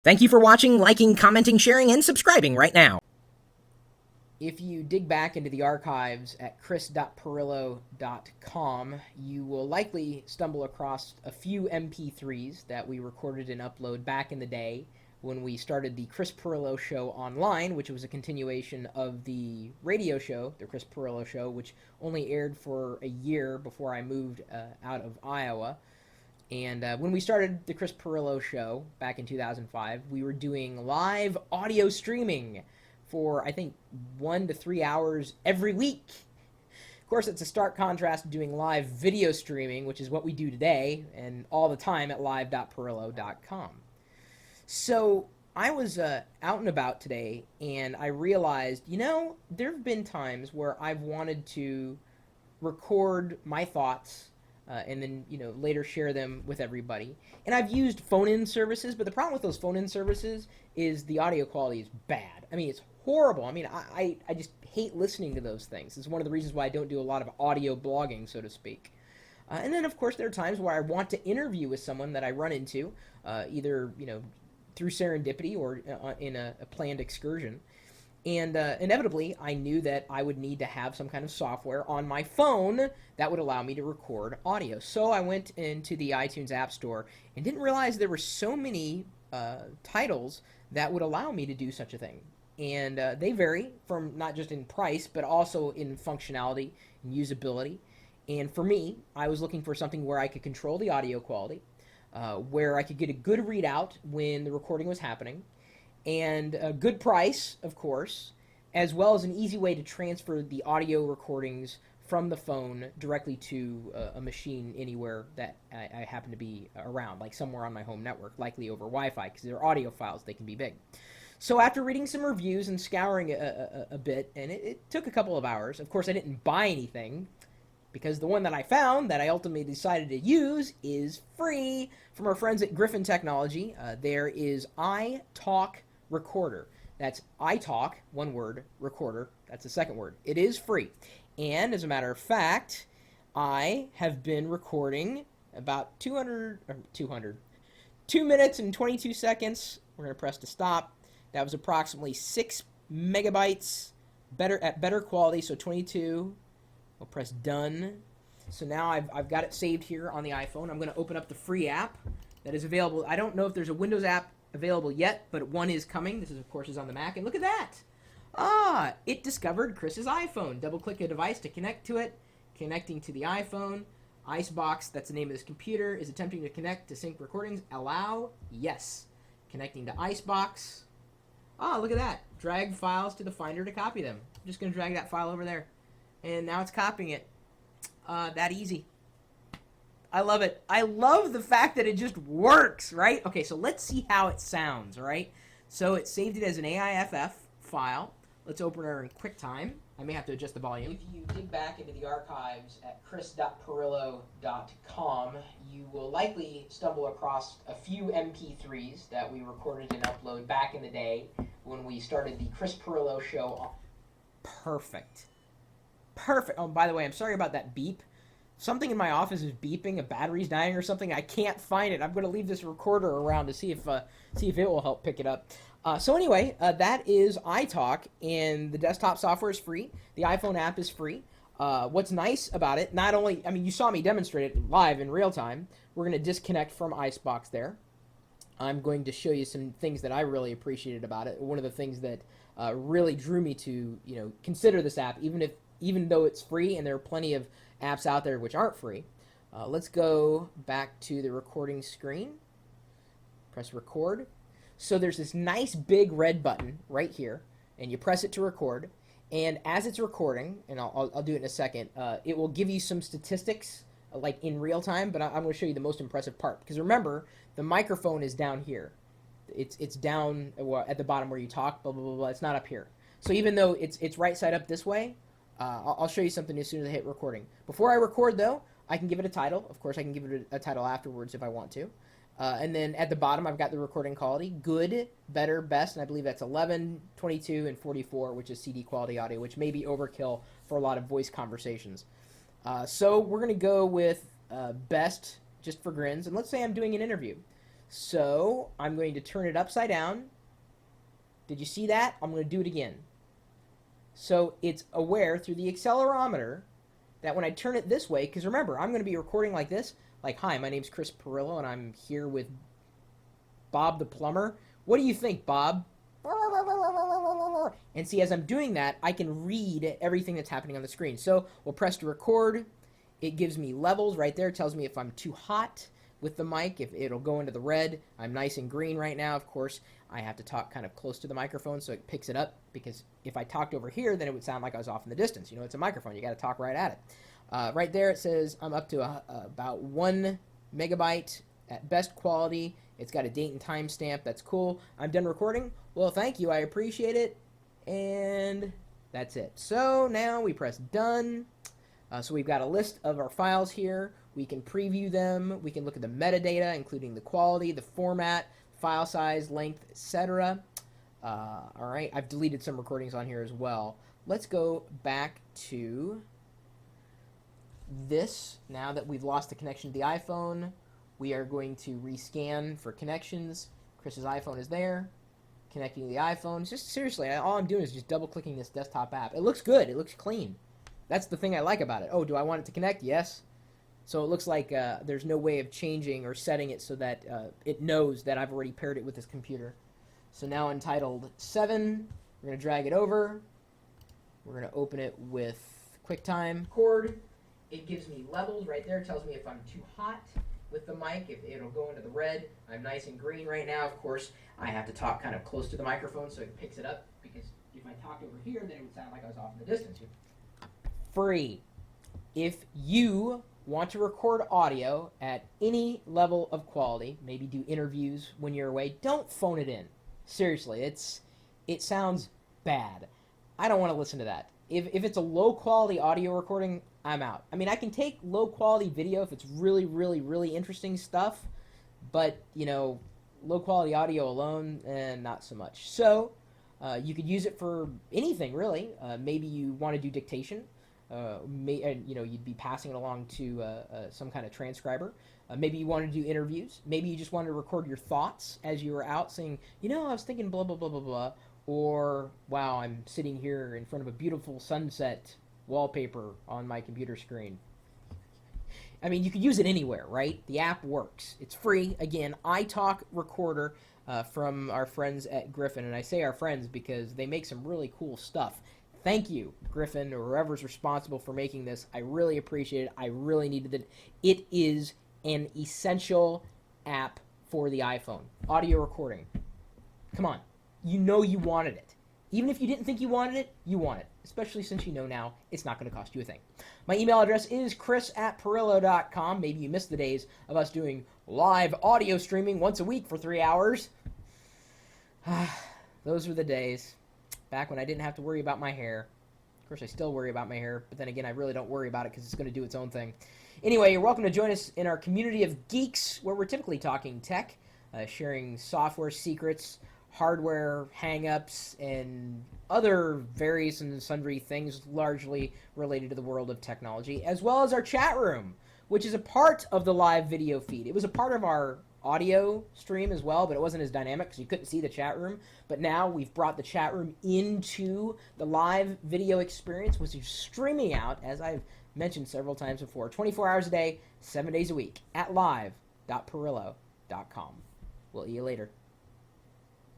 Thank you for watching, liking, commenting, sharing, and subscribing right now. If you dig back into the archives at chris.pirillo.com, you will likely stumble across a few MP3s that we recorded and uploaded back in the day when we started the Chris Pirillo Show online, which was a continuation of the radio show, the Chris Pirillo Show, which only aired for a year before I moved out of Iowa. And when we started the Chris Pirillo Show back in 2005, we were doing live audio streaming for, I think, 1 to 3 hours every week. Of course, it's a stark contrast to doing live video streaming, which is what we do today and all the time at live.pirillo.com. So I was out and about today, and I realized, there have been times where I've wanted to record my thoughts and then later share them with everybody. And I've used phone-in services, but the problem with those phone-in services is the audio quality is bad. I mean, it's horrible. I mean, I just hate listening to those things. It's one of the reasons why I don't do a lot of audio blogging, so to speak. And then, of course, there are times where I want to interview with someone that I run into, either through serendipity or in a planned excursion. And inevitably, I knew that I would need to have some kind of software on my phone that would allow me to record audio. So I went into the iTunes App Store and didn't realize there were so many titles that would allow me to do such a thing. And they vary from not just in price, but also in functionality and usability. And for me, I was looking for something where I could control the audio quality, where I could get a good readout when the recording was happening, and a good price, of course, as well as an easy way to transfer the audio recordings from the phone directly to a machine anywhere that I happen to be around, like somewhere on my home network, likely over Wi-Fi, because they're audio files, they can be big. So after reading some reviews and scouring a bit, and it took a couple of hours, of course I didn't buy anything, because the one that I found that I ultimately decided to use is free from our friends at Griffin Technology. There is iTalk Recorder. That's iTalk, one word, recorder. That's the second word. It is free. And as a matter of fact, I have been recording about 2 minutes and 22 seconds. We're going to press to stop. That was approximately 6 megabytes at better quality, so 22. We'll press done. So now I've got it saved here on the iPhone. I'm going to open up the free app that is available. I don't know if there's a Windows app available yet, but one is coming. This is, of course, on the Mac. And look at that. It discovered Chris's iPhone. Double-click a device to connect to it. Connecting to the iPhone. Icebox, that's the name of this computer, is attempting to connect to sync recordings. Allow. Yes. Connecting to Icebox. Look at that. Drag files to the Finder to copy them. I'm just going to drag that file over there. And now it's copying it. That easy. I love it. I love the fact that it just works, right? Okay, so let's see how it sounds, right? So it saved it as an AIFF file. Let's open her in QuickTime. I may have to adjust the volume. If you dig back into the archives at chris.pirillo.com, you will likely stumble across a few MP3s that we recorded and uploaded back in the day when we started the Chris Pirillo Show. Perfect. Perfect. Oh, by the way, I'm sorry about that beep. Something in my office is beeping. A battery's dying or something. I can't find it. I'm going to leave this recorder around to see if it will help pick it up. So anyway, that is iTalk, and the desktop software is free. The iPhone app is free. What's nice about it, not only, you saw me demonstrate it live in real time. We're going to disconnect from Icebox there. I'm going to show you some things that I really appreciated about it. One of the things that really drew me to consider this app, even though it's free, and there are plenty of apps out there which aren't free. Let's go back to the recording screen. Press record. So there's this nice big red button right here, and you press it to record. And as it's recording, and I'll do it in a second, it will give you some statistics like in real time, but I'm going to show you the most impressive part. Because remember, the microphone is down here. It's down at the bottom where you talk, blah, blah, blah, blah. It's not up here. So even though it's right side up this way, I'll show you something as soon as I hit recording. Before I record, though, I can give it a title. Of course, I can give it a title afterwards if I want to. And then at the bottom, I've got the recording quality. Good, better, best, and I believe that's 11, 22, and 44, which is CD quality audio, which may be overkill for a lot of voice conversations. So we're going to go with best, just for grins. And let's say I'm doing an interview. So I'm going to turn it upside down. Did you see that? I'm going to do it again. So it's aware through the accelerometer that when I turn it this way, because remember, I'm going to be recording like this, like, hi, my name's Chris Pirillo, and I'm here with Bob the plumber. What do you think, Bob? And see, as I'm doing that, I can read everything that's happening on the screen. So we'll press to record. It gives me levels right there. It tells me if I'm too hot with the mic, if it'll go into the red. I'm nice and green right now. Of course, I have to talk kind of close to the microphone so it picks it up, because if I talked over here, then it would sound like I was off in the distance. You know, it's a microphone. You got to talk right at it. Right there, it says I'm up to about 1 megabyte at best quality. It's got a date and time stamp. That's cool. I'm done recording. Well, thank you. I appreciate it. And that's it. So now we press done. So we've got a list of our files here. We can preview them. We can look at the metadata, including the quality, the format, file size, length, etc. All right, I've deleted some recordings on here as well. Let's go back to this. Now that we've lost the connection to the iPhone, we are going to rescan for connections. Chris's iPhone is there. Connecting to the iPhone. Just seriously, all I'm doing is just double-clicking this desktop app. It looks good. It looks clean. That's the thing I like about it. Oh, do I want it to connect? Yes. So it looks like there's no way of changing or setting it so that it knows that I've already paired it with this computer. So now Untitled 7, we're going to drag it over. We're going to open it with QuickTime Record. It gives me levels right there. It tells me if I'm too hot with the mic, if it'll go into the red. I'm nice and green right now. Of course, I have to talk kind of close to the microphone so it picks it up, because if I talked over here, then it would sound like I was off in the distance. Free. If you want to record audio at any level of quality, maybe do interviews when you're away, don't phone it in. Seriously, it sounds bad. I don't want to listen to that. If it's a low quality audio recording, I'm out. I mean, I can take low quality video if it's really, really, really interesting stuff, but, you know, low quality audio alone, not so much. So you could use it for anything, really. Maybe you want to do dictation. You'd be passing it along to some kind of transcriber. Maybe you want to do interviews. Maybe you just want to record your thoughts as you were out, saying, you know, I was thinking blah, blah, blah, blah, blah. Or, wow, I'm sitting here in front of a beautiful sunset wallpaper on my computer screen. I mean, you could use it anywhere, right? The app works. It's free. Again, iTalk recorder from our friends at Griffin. And I say our friends because they make some really cool stuff. Thank you, Griffin, or whoever's responsible for making this. I really appreciate it. I really needed it. It is an essential app for the iPhone. Audio recording. Come on. You know you wanted it. Even if you didn't think you wanted it, you want it. Especially since you know now it's not going to cost you a thing. My email address is chris@pirillo.com. Maybe you missed the days of us doing live audio streaming once a week for 3 hours. Those were the days. Back when I didn't have to worry about my hair. Of course, I still worry about my hair, but then again, I really don't worry about it because it's going to do its own thing. Anyway, you're welcome to join us in our community of geeks, where we're typically talking tech, sharing software secrets, hardware hang-ups, and other various and sundry things largely related to the world of technology, as well as our chat room, which is a part of the live video feed. It was a part of our audio stream as well, but it wasn't as dynamic because you couldn't see the chat room. But now we've brought the chat room into the live video experience, which is streaming out, as I've mentioned several times before, 24 hours a day, 7 days a week at live.pirillo.com. We'll see you later.